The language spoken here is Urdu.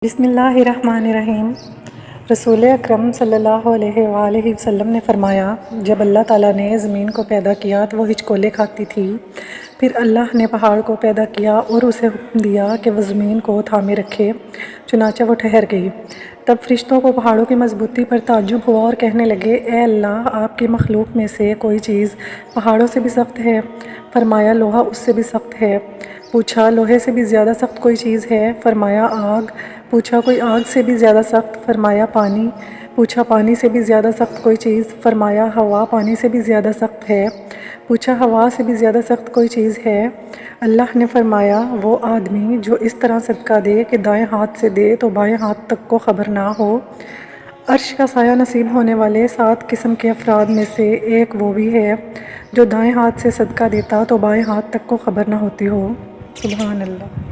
بسم اللہ الرحمن الرحیم۔ رسول اکرم صلی اللہ علیہ وآلہ وسلم نے فرمایا، جب اللہ تعالیٰ نے زمین کو پیدا کیا تو وہ ہچکولے کھاتی تھی۔ پھر اللہ نے پہاڑ کو پیدا کیا اور اسے حکم دیا کہ وہ زمین کو تھامے رکھے، چنانچہ وہ ٹھہر گئی۔ تب فرشتوں کو پہاڑوں کی مضبوطی پر تعجب ہوا اور کہنے لگے، اے اللہ، آپ کی مخلوق میں سے کوئی چیز پہاڑوں سے بھی سخت ہے؟ فرمایا، لوہا اس سے بھی سخت ہے۔ پوچھا، لوہے سے بھی زیادہ سخت کوئی چیز ہے؟ فرمایا، آگ۔ پوچھا، کوئی آگ سے بھی زیادہ سخت؟ فرمایا، پانی۔ پوچھا، پانی سے بھی زیادہ سخت کوئی چیز؟ فرمایا، ہوا پانی سے بھی زیادہ سخت ہے۔ پوچھا، ہوا سے بھی زیادہ سخت کوئی چیز ہے؟ اللہ نے فرمایا، وہ آدمی جو اس طرح صدقہ دے کہ دائیں ہاتھ سے دے تو بائیں ہاتھ تک کو خبر نہ ہو۔ عرش کا سایہ نصیب ہونے والے 7 قسم کے افراد میں سے ایک وہ بھی ہے جو دائیں ہاتھ سے صدقہ دیتا تو بائیں ہاتھ تک کو خبر نہ ہوتی ہو۔ سبحان اللہ۔